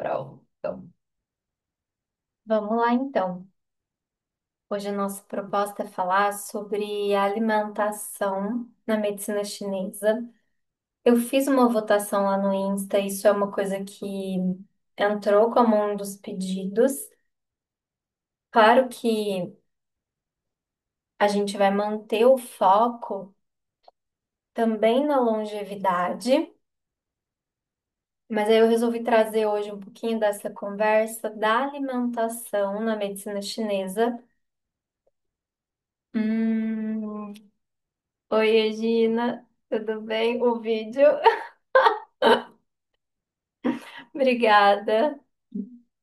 Pronto. Vamos lá, então. Hoje a nossa proposta é falar sobre a alimentação na medicina chinesa. Eu fiz uma votação lá no Insta, isso é uma coisa que entrou como um dos pedidos. Claro que a gente vai manter o foco também na longevidade, mas aí eu resolvi trazer hoje um pouquinho dessa conversa da alimentação na medicina chinesa. Hum, Oi, Regina, tudo bem? O vídeo? Obrigada.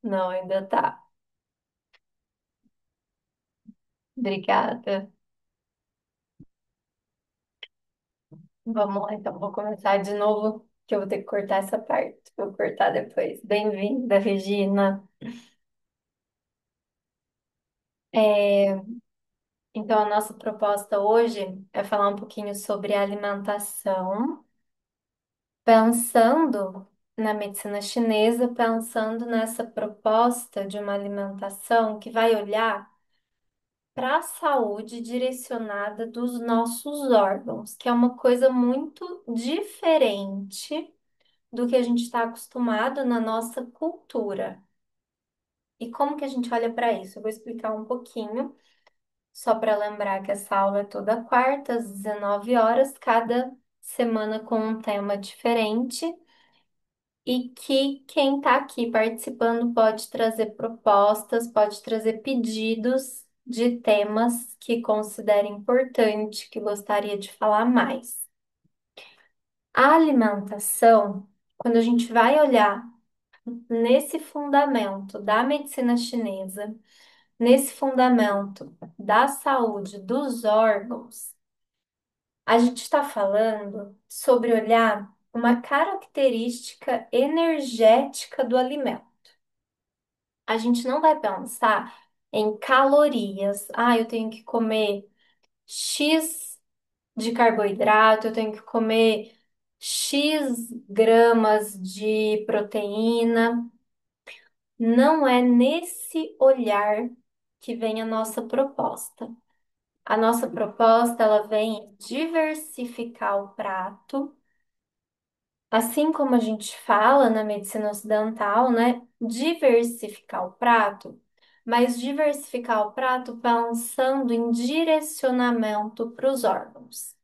Não, ainda tá. Obrigada. Vamos lá, então, vou começar de novo, que eu vou ter que cortar essa parte. Vou cortar depois. Bem-vinda, Regina. É, então, a nossa proposta hoje é falar um pouquinho sobre alimentação, pensando na medicina chinesa, pensando nessa proposta de uma alimentação que vai olhar para a saúde direcionada dos nossos órgãos, que é uma coisa muito diferente do que a gente está acostumado na nossa cultura. E como que a gente olha para isso? Eu vou explicar um pouquinho, só para lembrar que essa aula é toda quarta, às 19 horas, cada semana com um tema diferente, e que quem está aqui participando pode trazer propostas, pode trazer pedidos de temas que considere importante, que gostaria de falar mais. A alimentação, quando a gente vai olhar nesse fundamento da medicina chinesa, nesse fundamento da saúde dos órgãos, a gente está falando sobre olhar uma característica energética do alimento. A gente não vai pensar em calorias. Ah, eu tenho que comer X de carboidrato, eu tenho que comer X gramas de proteína. Não é nesse olhar que vem a nossa proposta. A nossa proposta, ela vem diversificar o prato, assim como a gente fala na medicina ocidental, né? Diversificar o prato, mas diversificar o prato pensando em direcionamento para os órgãos.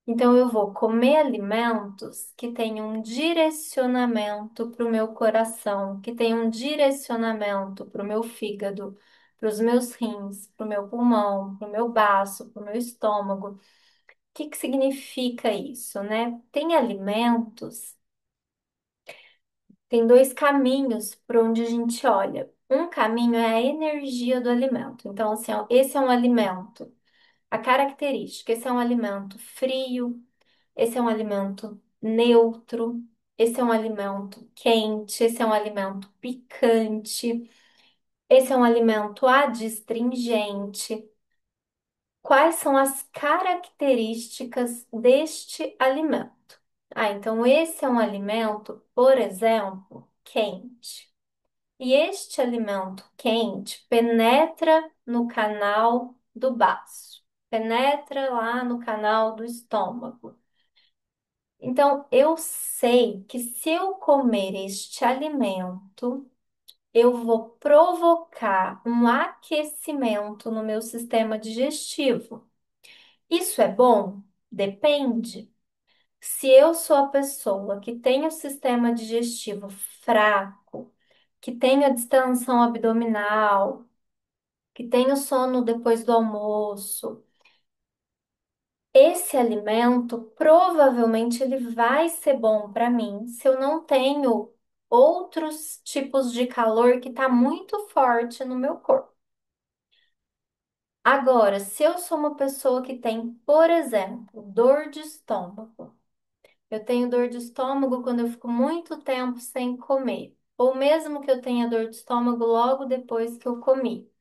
Então, eu vou comer alimentos que tenham um direcionamento para o meu coração, que tenham um direcionamento para o meu fígado, para os meus rins, para o meu pulmão, para o meu baço, para o meu estômago. O que que significa isso, né? Tem alimentos, tem dois caminhos por onde a gente olha. Um caminho é a energia do alimento. Então, assim, ó, esse é um alimento, a característica, esse é um alimento frio. Esse é um alimento neutro, esse é um alimento quente, esse é um alimento picante, esse é um alimento adstringente. Quais são as características deste alimento? Ah, então esse é um alimento, por exemplo, quente. E este alimento quente penetra no canal do baço, penetra lá no canal do estômago. Então, eu sei que se eu comer este alimento, eu vou provocar um aquecimento no meu sistema digestivo. Isso é bom? Depende. Se eu sou a pessoa que tem o sistema digestivo fraco, que tem a distensão abdominal, que tem o sono depois do almoço, esse alimento provavelmente ele vai ser bom para mim se eu não tenho outros tipos de calor que está muito forte no meu corpo. Agora, se eu sou uma pessoa que tem, por exemplo, dor de estômago, eu tenho dor de estômago quando eu fico muito tempo sem comer, ou mesmo que eu tenha dor de estômago logo depois que eu comi.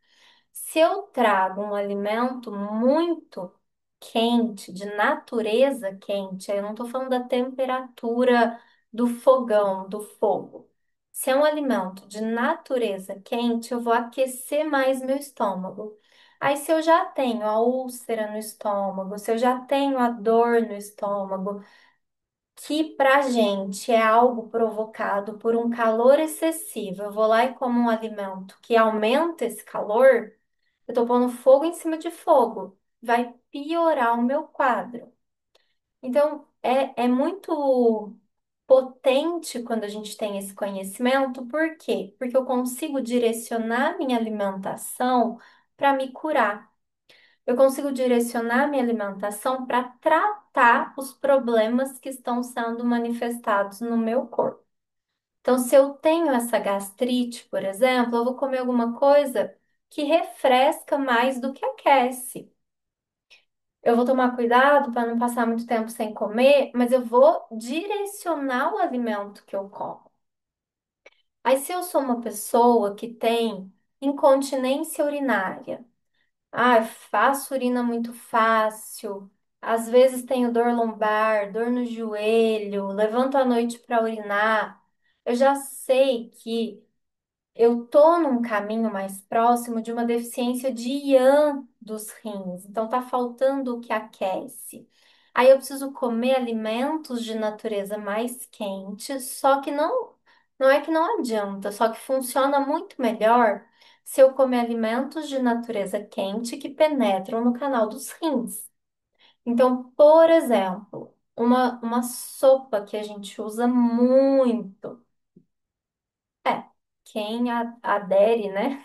Se eu trago um alimento muito quente, de natureza quente, aí eu não estou falando da temperatura do fogão, do fogo. Se é um alimento de natureza quente, eu vou aquecer mais meu estômago. Aí, se eu já tenho a úlcera no estômago, se eu já tenho a dor no estômago, que pra gente é algo provocado por um calor excessivo, eu vou lá e como um alimento que aumenta esse calor, eu tô pondo fogo em cima de fogo. Vai piorar o meu quadro. Então, é muito potente quando a gente tem esse conhecimento, por quê? Porque eu consigo direcionar minha alimentação para me curar. Eu consigo direcionar minha alimentação para tratar os problemas que estão sendo manifestados no meu corpo. Então, se eu tenho essa gastrite, por exemplo, eu vou comer alguma coisa que refresca mais do que aquece. Eu vou tomar cuidado para não passar muito tempo sem comer, mas eu vou direcionar o alimento que eu como. Aí, se eu sou uma pessoa que tem incontinência urinária, faço urina muito fácil, às vezes tenho dor lombar, dor no joelho, levanto à noite para urinar, eu já sei que eu tô num caminho mais próximo de uma deficiência de IAM dos rins, então tá faltando o que aquece. Aí eu preciso comer alimentos de natureza mais quente, só que não é que não adianta, só que funciona muito melhor se eu comer alimentos de natureza quente que penetram no canal dos rins. Então, por exemplo, uma sopa que a gente usa muito. É, quem adere, né,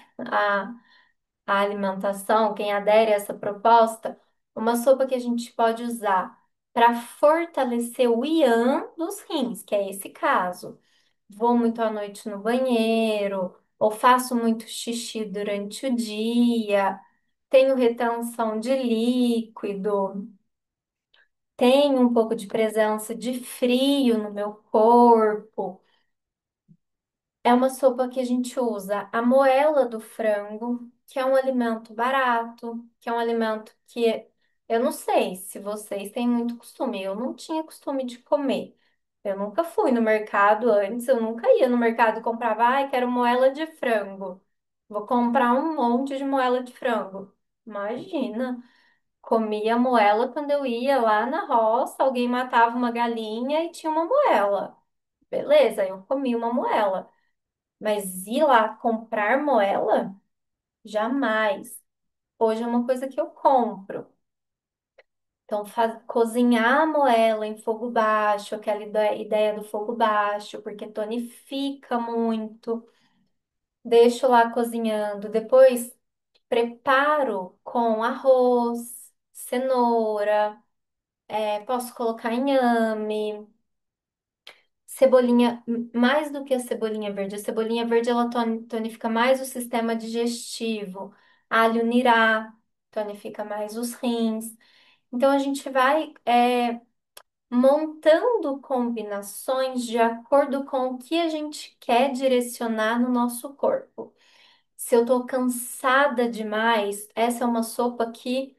à alimentação, quem adere a essa proposta, uma sopa que a gente pode usar para fortalecer o IAM dos rins, que é esse caso. Vou muito à noite no banheiro, ou faço muito xixi durante o dia, tenho retenção de líquido, tenho um pouco de presença de frio no meu corpo. É uma sopa que a gente usa a moela do frango, que é um alimento barato, que é um alimento que eu não sei se vocês têm muito costume. Eu não tinha costume de comer. Eu nunca fui no mercado antes, eu nunca ia no mercado e comprava, ai, quero moela de frango. Vou comprar um monte de moela de frango. Imagina, comia moela quando eu ia lá na roça, alguém matava uma galinha e tinha uma moela. Beleza, eu comi uma moela. Mas ir lá comprar moela? Jamais. Hoje é uma coisa que eu compro. Então, cozinhar a moela em fogo baixo, aquela ideia do fogo baixo, porque tonifica muito. Deixo lá cozinhando. Depois, preparo com arroz, cenoura, posso colocar inhame. Cebolinha, mais do que a cebolinha verde ela tonifica mais o sistema digestivo. Alho nirá tonifica mais os rins. Então a gente vai montando combinações de acordo com o que a gente quer direcionar no nosso corpo. Se eu tô cansada demais, essa é uma sopa que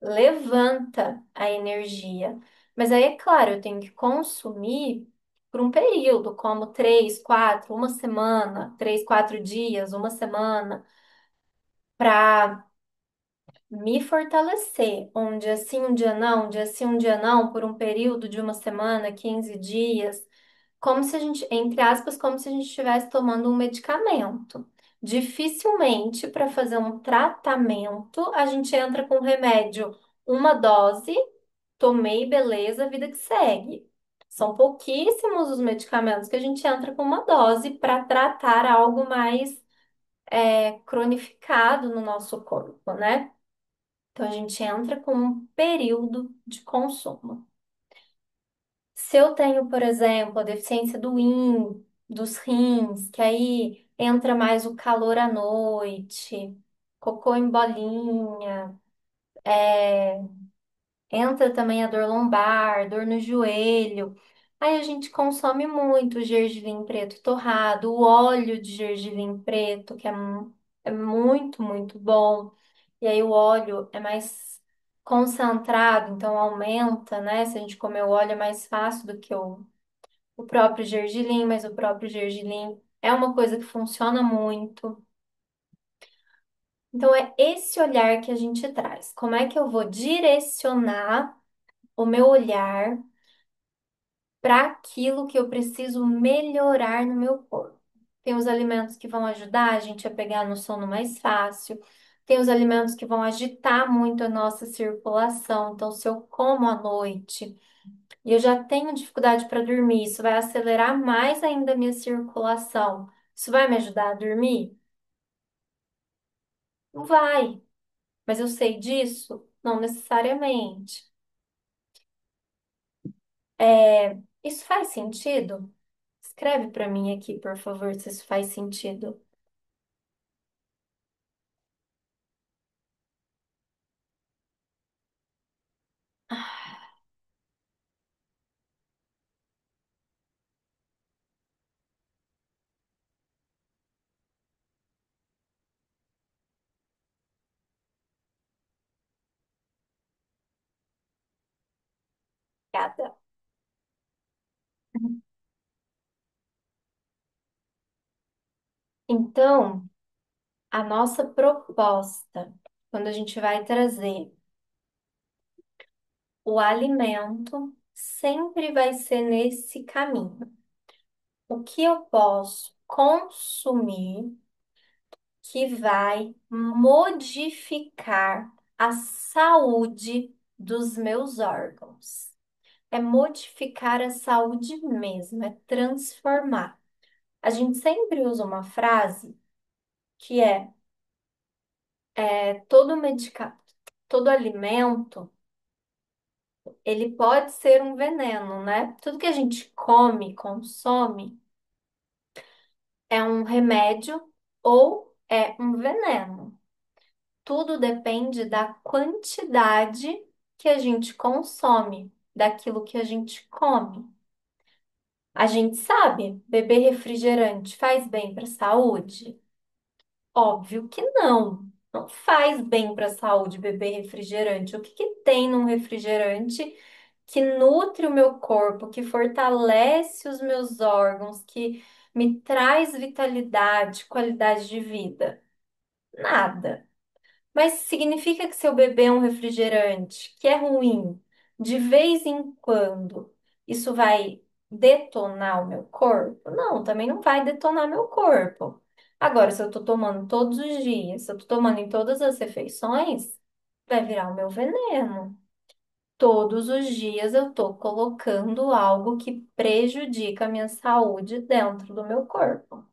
levanta a energia. Mas aí, é claro, eu tenho que consumir por um período, como 3, 4, uma semana, 3, 4 dias, uma semana, para me fortalecer. Um dia sim, um dia não, um dia sim, um dia não, por um período de uma semana, 15 dias. Como se a gente, entre aspas, como se a gente estivesse tomando um medicamento. Dificilmente, para fazer um tratamento, a gente entra com remédio, uma dose, tomei, beleza, vida que segue. São pouquíssimos os medicamentos que a gente entra com uma dose para tratar algo mais cronificado no nosso corpo, né? Então, a gente entra com um período de consumo. Se eu tenho, por exemplo, a deficiência do dos rins, que aí entra mais o calor à noite, cocô em bolinha, entra também a dor lombar, dor no joelho. Aí a gente consome muito o gergelim preto torrado, o óleo de gergelim preto, que é muito, muito bom. E aí o óleo é mais concentrado, então aumenta, né? Se a gente comer o óleo é mais fácil do que o próprio gergelim, mas o próprio gergelim é uma coisa que funciona muito. Então, é esse olhar que a gente traz. Como é que eu vou direcionar o meu olhar para aquilo que eu preciso melhorar no meu corpo? Tem os alimentos que vão ajudar a gente a pegar no sono mais fácil. Tem os alimentos que vão agitar muito a nossa circulação. Então, se eu como à noite e eu já tenho dificuldade para dormir, isso vai acelerar mais ainda a minha circulação. Isso vai me ajudar a dormir? Não vai. Mas eu sei disso? Não necessariamente. Isso faz sentido? Escreve para mim aqui, por favor, se isso faz sentido. Obrigada. Então, a nossa proposta, quando a gente vai trazer o alimento, sempre vai ser nesse caminho. O que eu posso consumir que vai modificar a saúde dos meus órgãos? É modificar a saúde mesmo, é transformar. A gente sempre usa uma frase que todo todo alimento, ele pode ser um veneno, né? Tudo que a gente come, consome, é um remédio ou é um veneno. Tudo depende da quantidade que a gente consome, daquilo que a gente come. A gente sabe, beber refrigerante faz bem para a saúde? Óbvio que não. Não faz bem para a saúde beber refrigerante. O que que tem num refrigerante que nutre o meu corpo, que fortalece os meus órgãos, que me traz vitalidade, qualidade de vida? Nada. Mas significa que se eu beber um refrigerante que é ruim, de vez em quando, isso vai detonar o meu corpo? Não, também não vai detonar meu corpo. Agora, se eu tô tomando todos os dias, se eu tô tomando em todas as refeições, vai virar o meu veneno. Todos os dias eu tô colocando algo que prejudica a minha saúde dentro do meu corpo.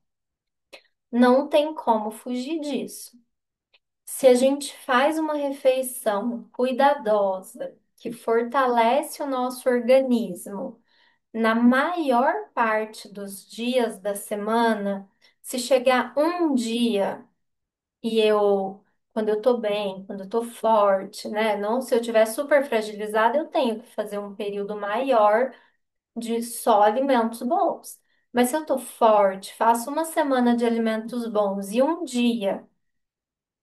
Não tem como fugir disso. Se a gente faz uma refeição cuidadosa, que fortalece o nosso organismo, na maior parte dos dias da semana, se chegar um dia e quando eu tô bem, quando eu tô forte, né? Não, se eu tiver super fragilizada, eu tenho que fazer um período maior de só alimentos bons. Mas se eu tô forte, faço uma semana de alimentos bons e um dia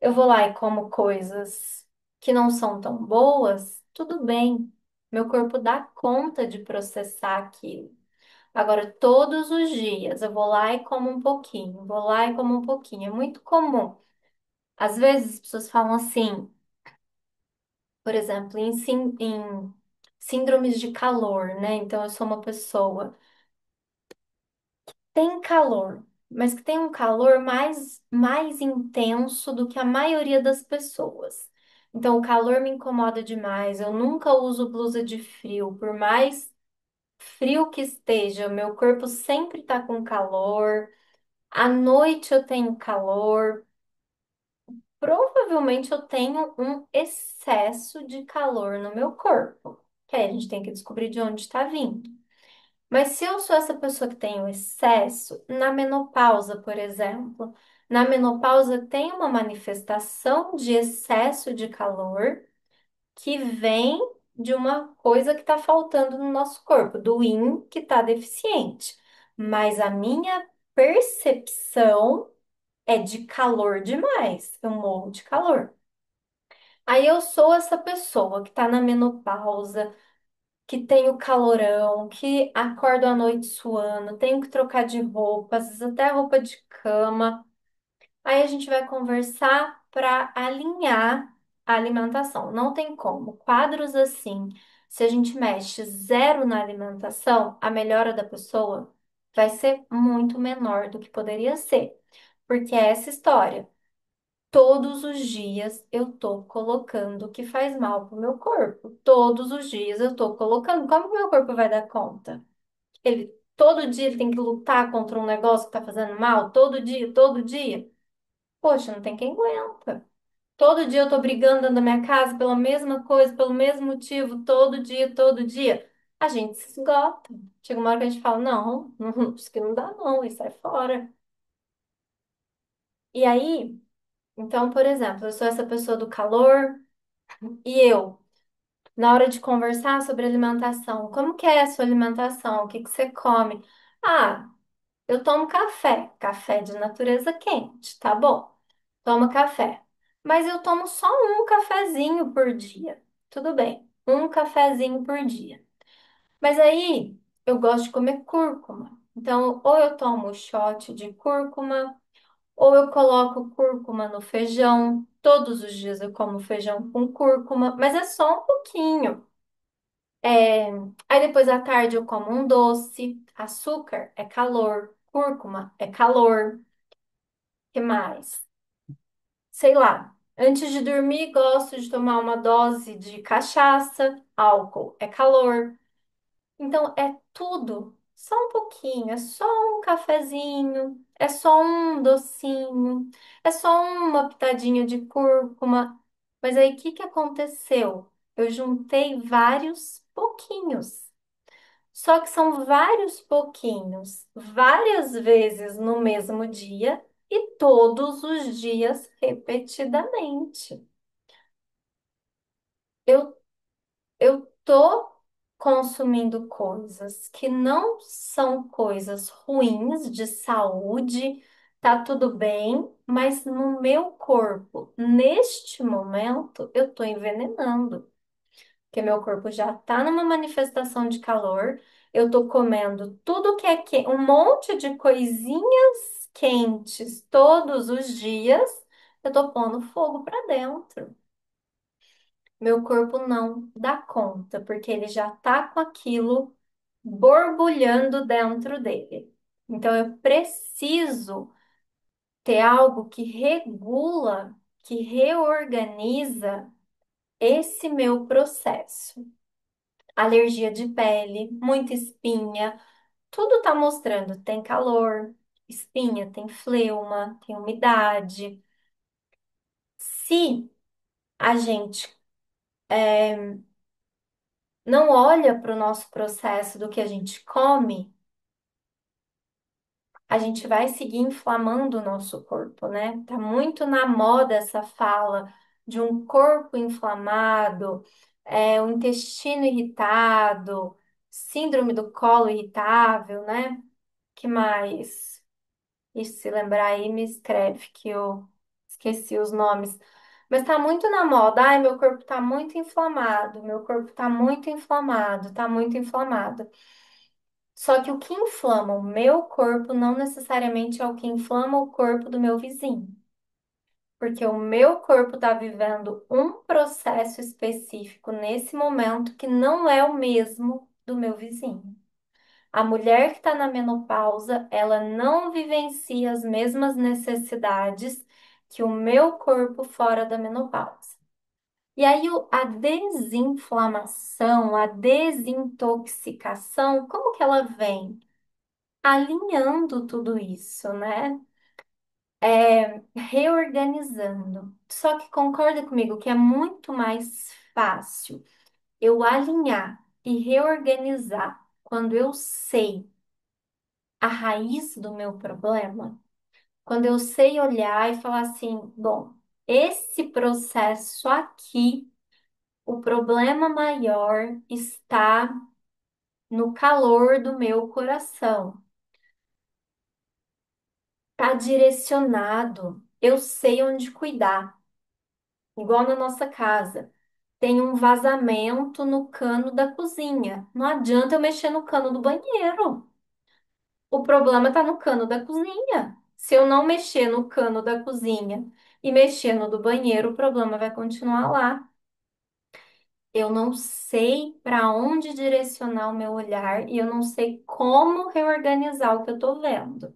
eu vou lá e como coisas que não são tão boas, tudo bem. Meu corpo dá conta de processar aquilo. Agora, todos os dias, eu vou lá e como um pouquinho, vou lá e como um pouquinho. É muito comum. Às vezes, as pessoas falam assim, por exemplo, em síndromes de calor, né? Então, eu sou uma pessoa tem calor, mas que tem um calor mais intenso do que a maioria das pessoas. Então, o calor me incomoda demais. Eu nunca uso blusa de frio, por mais frio que esteja, meu corpo sempre está com calor. À noite eu tenho calor. Provavelmente eu tenho um excesso de calor no meu corpo. Que aí a gente tem que descobrir de onde está vindo. Mas se eu sou essa pessoa que tem o excesso, na menopausa, por exemplo, na menopausa tem uma manifestação de excesso de calor que vem de uma coisa que está faltando no nosso corpo, do yin que está deficiente. Mas a minha percepção é de calor demais, eu morro de calor. Aí eu sou essa pessoa que está na menopausa, que tem o calorão, que acordo à noite suando, tenho que trocar de roupa, às vezes até roupa de cama. Aí a gente vai conversar para alinhar a alimentação. Não tem como. Quadros assim, se a gente mexe zero na alimentação, a melhora da pessoa vai ser muito menor do que poderia ser. Porque é essa história. Todos os dias eu tô colocando o que faz mal pro meu corpo. Todos os dias eu tô colocando. Como que meu corpo vai dar conta? Ele todo dia ele tem que lutar contra um negócio que tá fazendo mal? Todo dia, todo dia? Poxa, não tem quem aguenta. Todo dia eu tô brigando dentro da minha casa pela mesma coisa, pelo mesmo motivo, todo dia, todo dia. A gente se esgota. Chega uma hora que a gente fala, não, isso que não dá não, e sai fora. E aí, então, por exemplo, eu sou essa pessoa do calor e eu, na hora de conversar sobre alimentação, como que é a sua alimentação? O que que você come? Ah, eu tomo café, café de natureza quente, tá bom? Tomo café. Mas eu tomo só um cafezinho por dia. Tudo bem, um cafezinho por dia. Mas aí eu gosto de comer cúrcuma. Então, ou eu tomo shot de cúrcuma, ou eu coloco cúrcuma no feijão. Todos os dias eu como feijão com cúrcuma, mas é só um pouquinho. É, Aí depois à tarde eu como um doce. Açúcar é calor, cúrcuma é calor. Que mais? Sei lá. Antes de dormir, gosto de tomar uma dose de cachaça, álcool é calor. Então é tudo, só um pouquinho, é só um cafezinho, é só um docinho, é só uma pitadinha de cúrcuma. Mas aí o que que aconteceu? Eu juntei vários pouquinhos. Só que são vários pouquinhos, várias vezes no mesmo dia e todos os dias repetidamente. Eu, eu tô consumindo coisas que não são coisas ruins de saúde, tá tudo bem, mas no meu corpo, neste momento, eu tô envenenando. Porque meu corpo já tá numa manifestação de calor, eu tô comendo tudo que é um monte de coisinhas quentes todos os dias, eu tô pondo fogo pra dentro. Meu corpo não dá conta, porque ele já tá com aquilo borbulhando dentro dele. Então eu preciso ter algo que regula, que reorganiza esse meu processo. Alergia de pele, muita espinha, tudo tá mostrando, tem calor, espinha, tem fleuma, tem umidade. Se a gente não olha para o nosso processo do que a gente come, a gente vai seguir inflamando o nosso corpo, né? Tá muito na moda essa fala de um corpo inflamado, o intestino irritado, síndrome do colo irritável, né? Que mais? E se lembrar aí, me escreve que eu esqueci os nomes. Mas tá muito na moda. Ai, meu corpo tá muito inflamado. Meu corpo tá muito inflamado. Tá muito inflamado. Só que o que inflama o meu corpo não necessariamente é o que inflama o corpo do meu vizinho. Porque o meu corpo tá vivendo um processo específico nesse momento que não é o mesmo do meu vizinho. A mulher que está na menopausa, ela não vivencia as mesmas necessidades que o meu corpo fora da menopausa. E aí, a desinflamação, a desintoxicação, como que ela vem? Alinhando tudo isso, né? Reorganizando. Só que concorda comigo que é muito mais fácil eu alinhar e reorganizar quando eu sei a raiz do meu problema, quando eu sei olhar e falar assim, bom, esse processo aqui, o problema maior está no calor do meu coração. Está direcionado. Eu sei onde cuidar, igual na nossa casa. tem um vazamento no cano da cozinha. Não adianta eu mexer no cano do banheiro. O problema está no cano da cozinha. Se eu não mexer no cano da cozinha e mexer no do banheiro, o problema vai continuar lá. Eu não sei para onde direcionar o meu olhar e eu não sei como reorganizar o que eu estou vendo.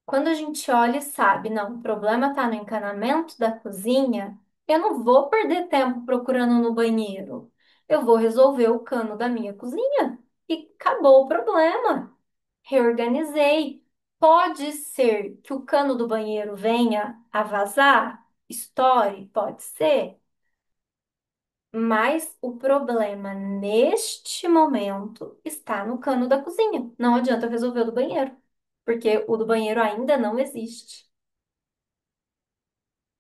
Quando a gente olha e sabe, não, o problema está no encanamento da cozinha, eu não vou perder tempo procurando no banheiro. Eu vou resolver o cano da minha cozinha e acabou o problema. Reorganizei. Pode ser que o cano do banheiro venha a vazar, estoure, pode ser, mas o problema neste momento está no cano da cozinha. Não adianta eu resolver o do banheiro, porque o do banheiro ainda não existe.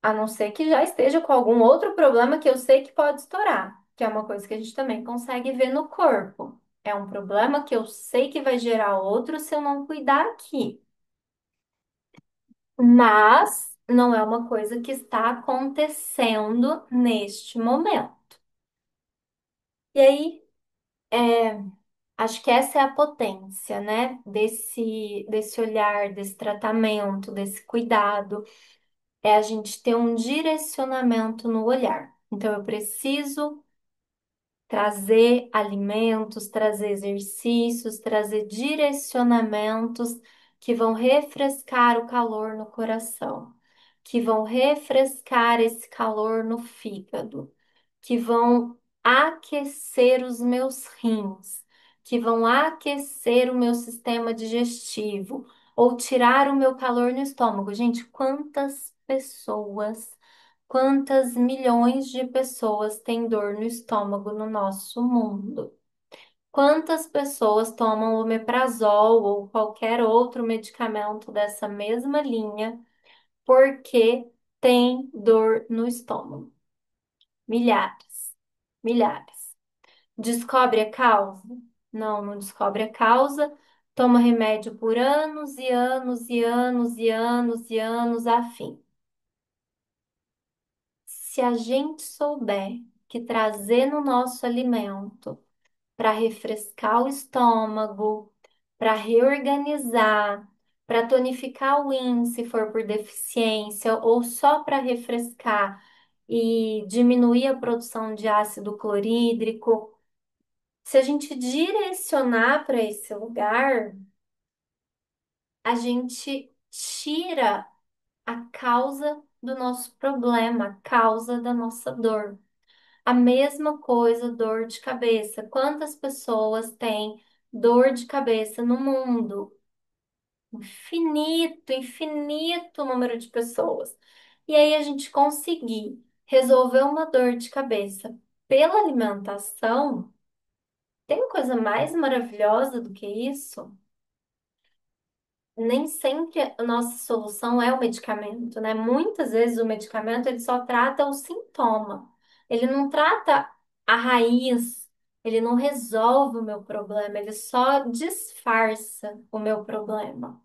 A não ser que já esteja com algum outro problema que eu sei que pode estourar, que é uma coisa que a gente também consegue ver no corpo. É um problema que eu sei que vai gerar outro se eu não cuidar aqui. Mas não é uma coisa que está acontecendo neste momento. E aí, acho que essa é a potência, né? Desse olhar, desse tratamento, desse cuidado, é a gente ter um direcionamento no olhar. Então, eu preciso trazer alimentos, trazer exercícios, trazer direcionamentos que vão refrescar o calor no coração, que vão refrescar esse calor no fígado, que vão aquecer os meus rins, que vão aquecer o meu sistema digestivo ou tirar o meu calor no estômago. Gente, quantas pessoas, quantas milhões de pessoas têm dor no estômago no nosso mundo? Quantas pessoas tomam omeprazol ou qualquer outro medicamento dessa mesma linha porque tem dor no estômago? Milhares, milhares. Descobre a causa? Não, não descobre a causa. Toma remédio por anos e anos e anos e anos e anos a fim. Se a gente souber que trazer no nosso alimento para refrescar o estômago, para reorganizar, para tonificar o rim se for por deficiência, ou só para refrescar e diminuir a produção de ácido clorídrico, se a gente direcionar para esse lugar, a gente tira a causa do nosso problema, a causa da nossa dor. A mesma coisa, dor de cabeça. Quantas pessoas têm dor de cabeça no mundo? Infinito, infinito número de pessoas. E aí a gente conseguir resolver uma dor de cabeça pela alimentação, tem coisa mais maravilhosa do que isso? Nem sempre a nossa solução é o medicamento, né? Muitas vezes o medicamento ele só trata o sintoma. Ele não trata a raiz, ele não resolve o meu problema, ele só disfarça o meu problema.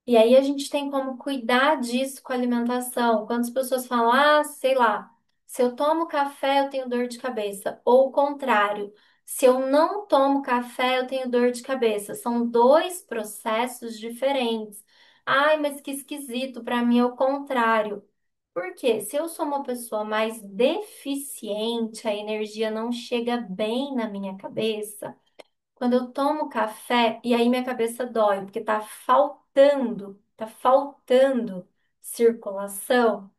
E aí a gente tem como cuidar disso com a alimentação. Quantas pessoas falam, ah, sei lá, se eu tomo café eu tenho dor de cabeça. Ou o contrário, se eu não tomo café eu tenho dor de cabeça. São dois processos diferentes. Ai, mas que esquisito, para mim é o contrário. Por quê? Se eu sou uma pessoa mais deficiente, a energia não chega bem na minha cabeça. Quando eu tomo café e aí minha cabeça dói, porque tá faltando circulação.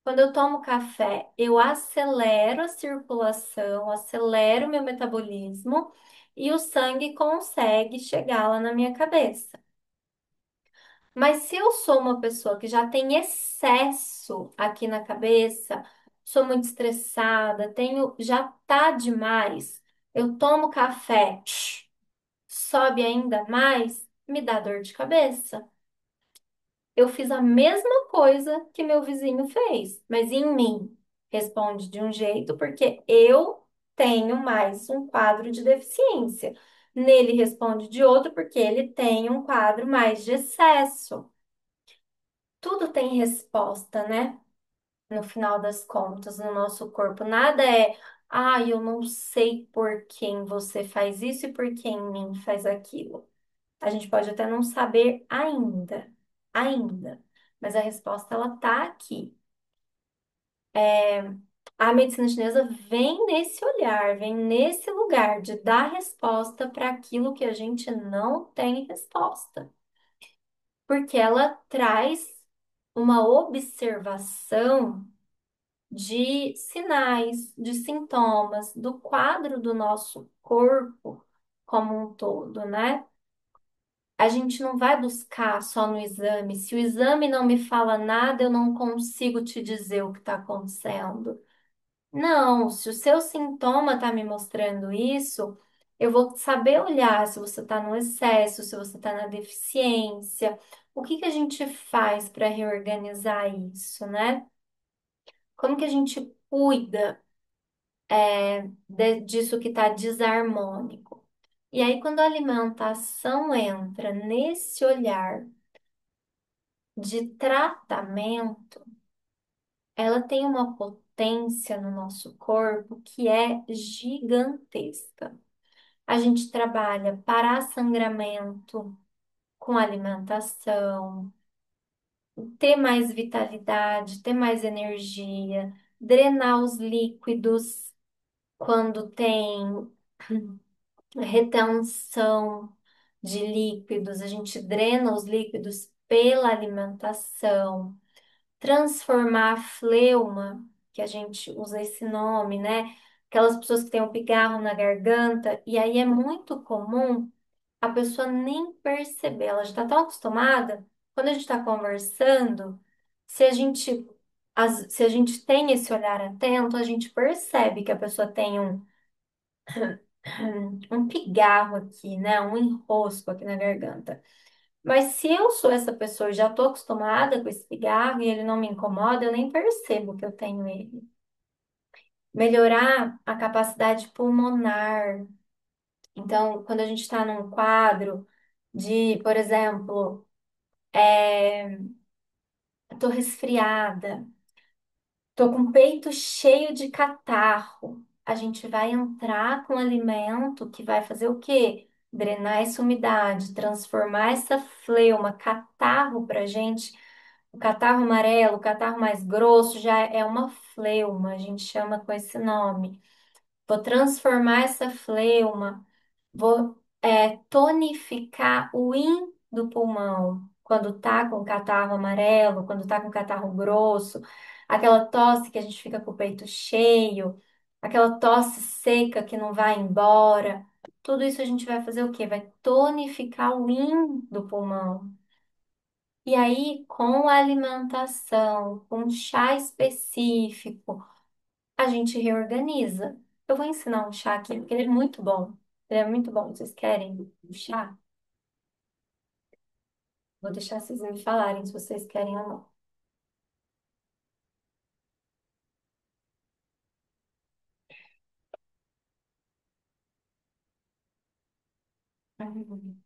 Quando eu tomo café, eu acelero a circulação, acelero o meu metabolismo e o sangue consegue chegar lá na minha cabeça. Mas se eu sou uma pessoa que já tem excesso aqui na cabeça, sou muito estressada, já tá demais, eu tomo café sobe ainda mais, me dá dor de cabeça. Eu fiz a mesma coisa que meu vizinho fez, mas em mim responde de um jeito porque eu tenho mais um quadro de deficiência. Nele responde de outro porque ele tem um quadro mais de excesso. Tudo tem resposta, né? no final das contas, no nosso corpo. Nada é, ah, eu não sei por quem você faz isso e por quem em mim faz aquilo. A gente pode até não saber ainda, mas a resposta ela tá aqui. A medicina chinesa vem nesse olhar, vem nesse lugar de dar resposta para aquilo que a gente não tem resposta, porque ela traz uma observação de sinais, de sintomas, do quadro do nosso corpo como um todo, né? A gente não vai buscar só no exame. Se o exame não me fala nada, eu não consigo te dizer o que está acontecendo. Não, se o seu sintoma está me mostrando isso, eu vou saber olhar se você está no excesso, se você está na deficiência. O que que a gente faz para reorganizar isso, né? Como que a gente cuida disso que está desarmônico? E aí, quando a alimentação entra nesse olhar de tratamento, ela tem uma potência no nosso corpo que é gigantesca. A gente trabalha para sangramento com alimentação, ter mais vitalidade, ter mais energia, drenar os líquidos quando tem retenção de líquidos, a gente drena os líquidos pela alimentação, transformar a fleuma, que a gente usa esse nome, né? Aquelas pessoas que têm um pigarro na garganta, e aí é muito comum a pessoa nem perceber, ela já está tão acostumada, quando a gente está conversando, se a gente, se a gente tem esse olhar atento, a gente percebe que a pessoa tem um pigarro aqui, né? Um enrosco aqui na garganta. Mas se eu sou essa pessoa e já estou acostumada com esse pigarro e ele não me incomoda, eu nem percebo que eu tenho ele. Melhorar a capacidade pulmonar. Então, quando a gente está num quadro de, por exemplo, estou resfriada, estou com o peito cheio de catarro, a gente vai entrar com alimento que vai fazer o quê? Drenar essa umidade, transformar essa fleuma, catarro para gente. O catarro amarelo, o catarro mais grosso, já é uma fleuma, a gente chama com esse nome. Vou transformar essa fleuma, vou tonificar o rim do pulmão. Quando tá com catarro amarelo, quando tá com catarro grosso, aquela tosse que a gente fica com o peito cheio, aquela tosse seca que não vai embora. Tudo isso a gente vai fazer o quê? Vai tonificar o rim do pulmão. E aí, com a alimentação, com chá específico, a gente reorganiza. Eu vou ensinar um chá aqui, porque ele é muito bom. Ele é muito bom. Vocês querem um chá? Vou deixar vocês me falarem se vocês querem ou não. Uhum.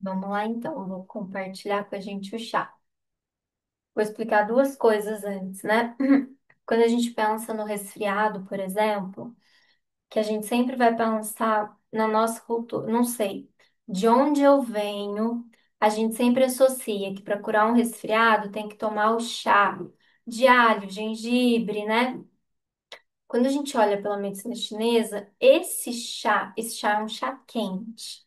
Vamos lá, então. Eu vou compartilhar com a gente o chá. Vou explicar duas coisas antes, né? Quando a gente pensa no resfriado, por exemplo, que a gente sempre vai pensar na nossa cultura, não sei, de onde eu venho, a gente sempre associa que para curar um resfriado tem que tomar o chá de alho, gengibre, né? Quando a gente olha pela medicina chinesa, esse chá é um chá quente,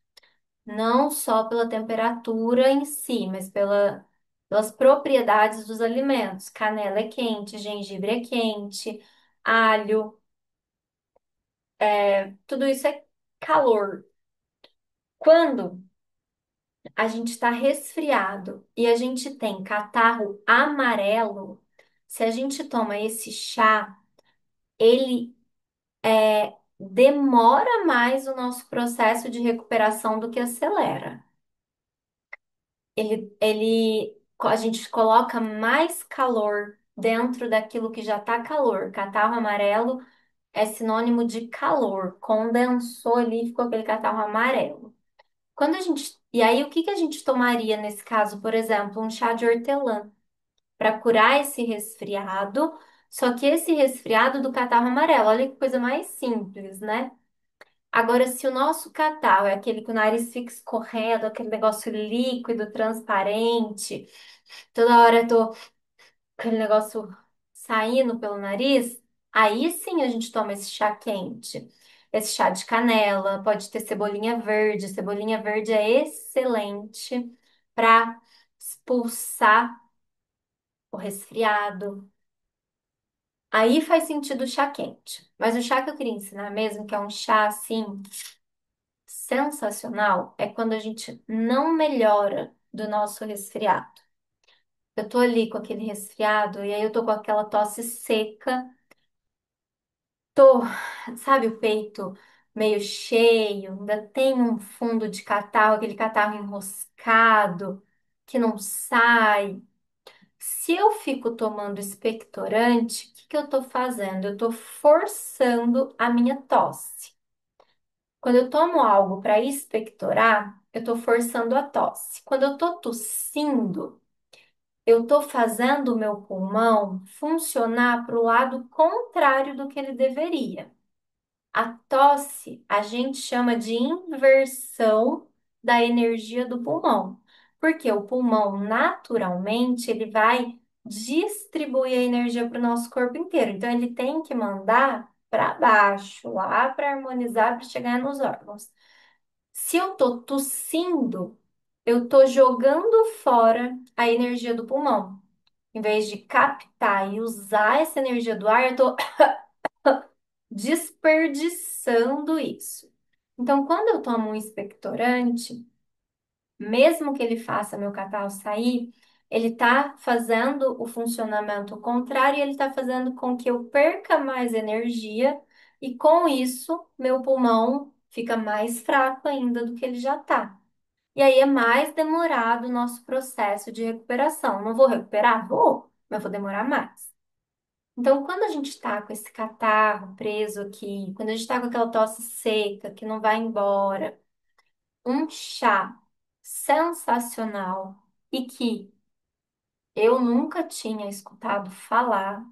não só pela temperatura em si, mas pelas propriedades dos alimentos. Canela é quente, gengibre é quente, alho, tudo isso é calor. Quando a gente está resfriado e a gente tem catarro amarelo, se a gente toma esse chá, ele demora mais o nosso processo de recuperação do que acelera. A gente coloca mais calor dentro daquilo que já está calor. Catarro amarelo é sinônimo de calor. Condensou ali e ficou aquele catarro amarelo. E aí, o que que a gente tomaria nesse caso, por exemplo, um chá de hortelã para curar esse resfriado, só que esse resfriado do catarro amarelo, olha que coisa mais simples, né? Agora, se o nosso catarro é aquele que o nariz fica escorrendo, aquele negócio líquido, transparente, toda hora eu tô aquele negócio saindo pelo nariz, aí sim a gente toma esse chá quente. Esse chá de canela, pode ter cebolinha verde. Cebolinha verde é excelente para expulsar o resfriado. Aí faz sentido o chá quente. Mas o chá que eu queria ensinar mesmo, que é um chá assim sensacional, é quando a gente não melhora do nosso resfriado. Eu tô ali com aquele resfriado e aí eu tô com aquela tosse seca. Tô, sabe, o peito meio cheio, ainda tem um fundo de catarro, aquele catarro enroscado que não sai. Se eu fico tomando expectorante, o que que eu tô fazendo? Eu tô forçando a minha tosse. Quando eu tomo algo para expectorar, eu tô forçando a tosse. Quando eu tô tossindo, eu tô fazendo o meu pulmão funcionar para o lado contrário do que ele deveria. A tosse a gente chama de inversão da energia do pulmão, porque o pulmão naturalmente ele vai distribuir a energia para o nosso corpo inteiro. Então ele tem que mandar para baixo, lá para harmonizar, para chegar nos órgãos. Se eu tô tossindo, eu tô jogando fora a energia do pulmão. Em vez de captar e usar essa energia do ar, eu tô desperdiçando isso. Então, quando eu tomo um expectorante, mesmo que ele faça meu catarro sair, ele está fazendo o funcionamento contrário e ele está fazendo com que eu perca mais energia e com isso meu pulmão fica mais fraco ainda do que ele já está. E aí é mais demorado o nosso processo de recuperação. Não vou recuperar? Vou, mas vou demorar mais. Então, quando a gente está com esse catarro preso aqui, quando a gente está com aquela tosse seca que não vai embora, um chá sensacional e que eu nunca tinha escutado falar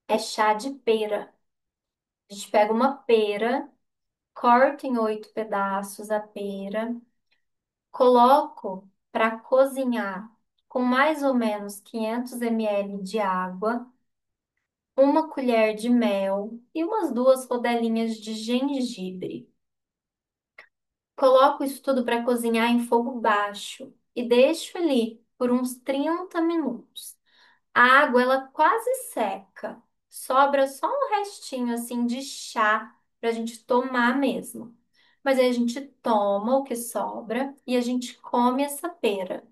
é chá de pera. A gente pega uma pera, corta em 8 pedaços a pera, coloco para cozinhar com mais ou menos 500 ml de água, uma colher de mel e umas 2 rodelinhas de gengibre. Coloco isso tudo para cozinhar em fogo baixo e deixo ali por uns 30 minutos. A água ela quase seca, sobra só um restinho assim de chá para a gente tomar mesmo. Mas aí a gente toma o que sobra e a gente come essa pera.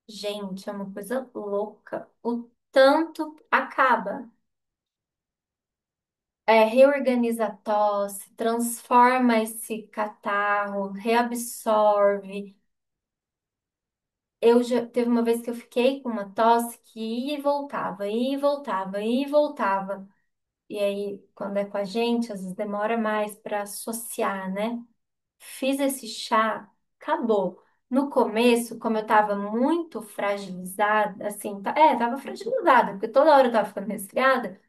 Gente, é uma coisa louca. O tanto acaba. Reorganiza a tosse, transforma esse catarro, reabsorve. Eu já teve uma vez que eu fiquei com uma tosse que ia e voltava, ia e voltava, ia e voltava. E aí, quando é com a gente, às vezes demora mais para associar, né? Fiz esse chá, acabou. No começo, como eu tava muito fragilizada, assim, tava fragilizada, porque toda hora eu tava ficando resfriada.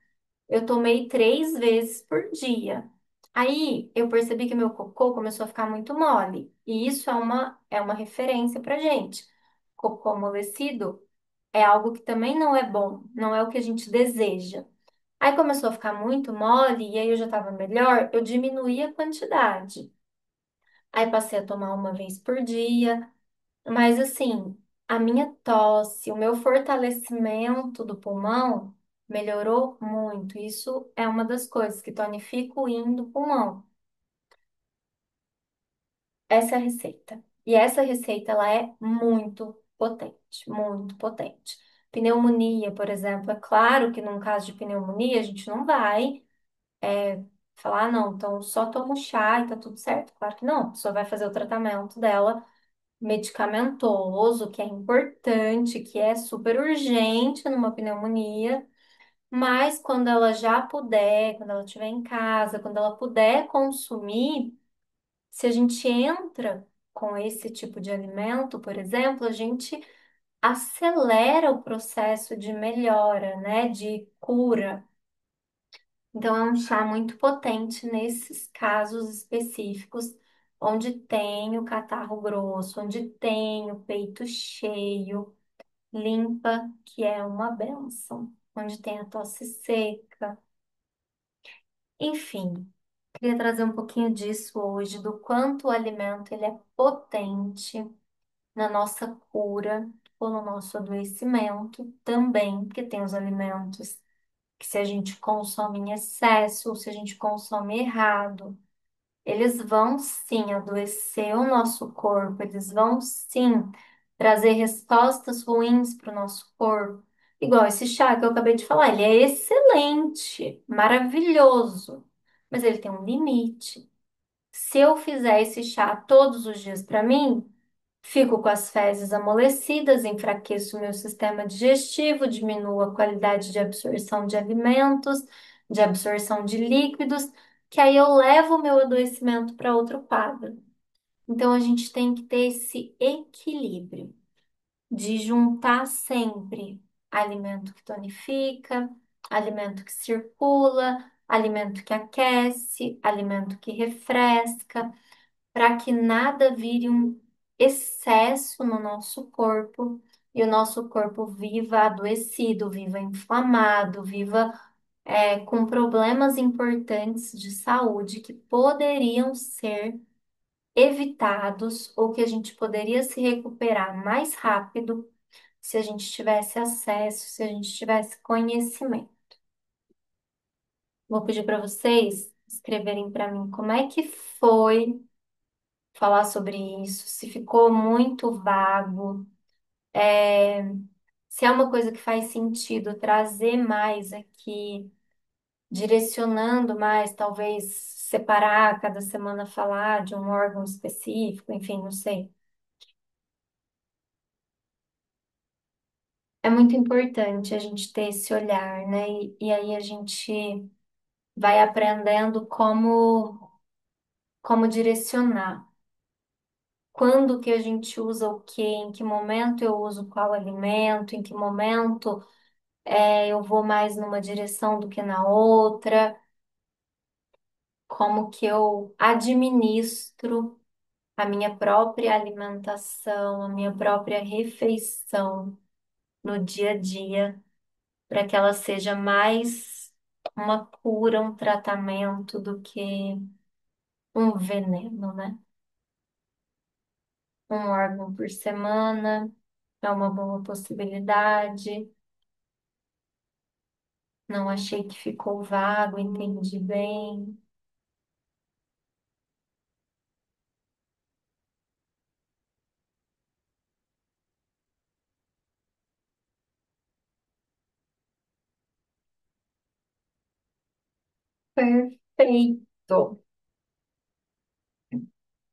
Eu tomei 3 vezes por dia. Aí eu percebi que meu cocô começou a ficar muito mole. E isso é uma referência pra gente. Cocô amolecido é algo que também não é bom, não é o que a gente deseja. Aí começou a ficar muito mole, e aí eu já estava melhor, eu diminuí a quantidade. Aí passei a tomar uma vez por dia, mas assim, a minha tosse, o meu fortalecimento do pulmão melhorou muito. Isso é uma das coisas que tonifica o rim do pulmão. Essa é a receita. E essa receita ela é muito potente, muito potente. Pneumonia, por exemplo, é claro que num caso de pneumonia a gente não vai falar, "Ah, não, então só toma o chá e tá tudo certo." Claro que não, a pessoa vai fazer o tratamento dela medicamentoso, que é importante, que é super urgente numa pneumonia. Mas quando ela já puder, quando ela estiver em casa, quando ela puder consumir, se a gente entra com esse tipo de alimento, por exemplo, a gente acelera o processo de melhora, né, de cura. Então, é um chá muito potente nesses casos específicos, onde tem o catarro grosso, onde tem o peito cheio, limpa, que é uma bênção, onde tem a tosse seca. Enfim, queria trazer um pouquinho disso hoje, do quanto o alimento ele é potente na nossa cura ou no nosso adoecimento também, porque tem os alimentos que se a gente consome em excesso ou se a gente consome errado, eles vão sim adoecer o nosso corpo, eles vão sim trazer respostas ruins para o nosso corpo. Igual esse chá que eu acabei de falar, ele é excelente, maravilhoso, mas ele tem um limite. Se eu fizer esse chá todos os dias para mim, fico com as fezes amolecidas, enfraqueço o meu sistema digestivo, diminuo a qualidade de absorção de alimentos, de absorção de líquidos, que aí eu levo o meu adoecimento para outro quadro. Então a gente tem que ter esse equilíbrio de juntar sempre alimento que tonifica, alimento que circula, alimento que aquece, alimento que refresca para que nada vire um excesso no nosso corpo e o nosso corpo viva adoecido, viva inflamado, viva com problemas importantes de saúde que poderiam ser evitados ou que a gente poderia se recuperar mais rápido se a gente tivesse acesso, se a gente tivesse conhecimento. Vou pedir para vocês escreverem para mim como é que foi falar sobre isso, se ficou muito vago, é, se é uma coisa que faz sentido trazer mais aqui, direcionando mais, talvez separar cada semana falar de um órgão específico, enfim, não sei. É muito importante a gente ter esse olhar, né? E aí a gente vai aprendendo como direcionar. Quando que a gente usa o quê? Em que momento eu uso qual alimento? Em que momento eu vou mais numa direção do que na outra, como que eu administro a minha própria alimentação, a minha própria refeição no dia a dia, para que ela seja mais uma cura, um tratamento do que um veneno, né? Um órgão por semana é uma boa possibilidade. Não achei que ficou vago, entendi bem. Perfeito.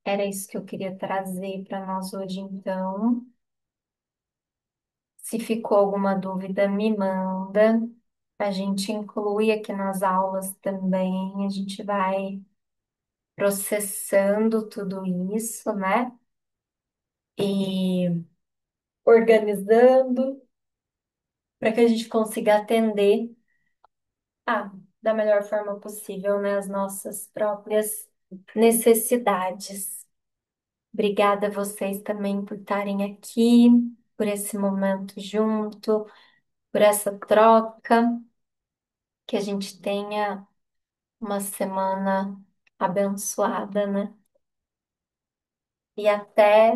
Era isso que eu queria trazer para nós hoje, então. Se ficou alguma dúvida, me manda. A gente inclui aqui nas aulas também. A gente vai processando tudo isso, né? E organizando para que a gente consiga atender da melhor forma possível, né, as nossas próprias necessidades. Obrigada a vocês também por estarem aqui, por esse momento junto, por essa troca, que a gente tenha uma semana abençoada, né? E até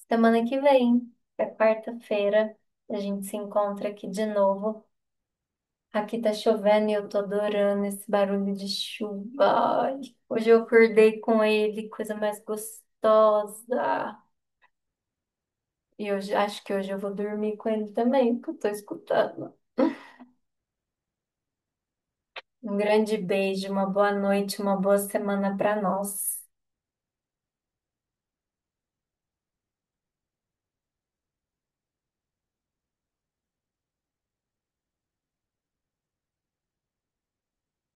semana que vem, é quarta-feira, a gente se encontra aqui de novo. Aqui tá chovendo e eu tô adorando esse barulho de chuva. Ai, hoje eu acordei com ele, coisa mais gostosa. E hoje, acho que hoje eu vou dormir com ele também, porque eu tô escutando. Um grande beijo, uma boa noite, uma boa semana para nós.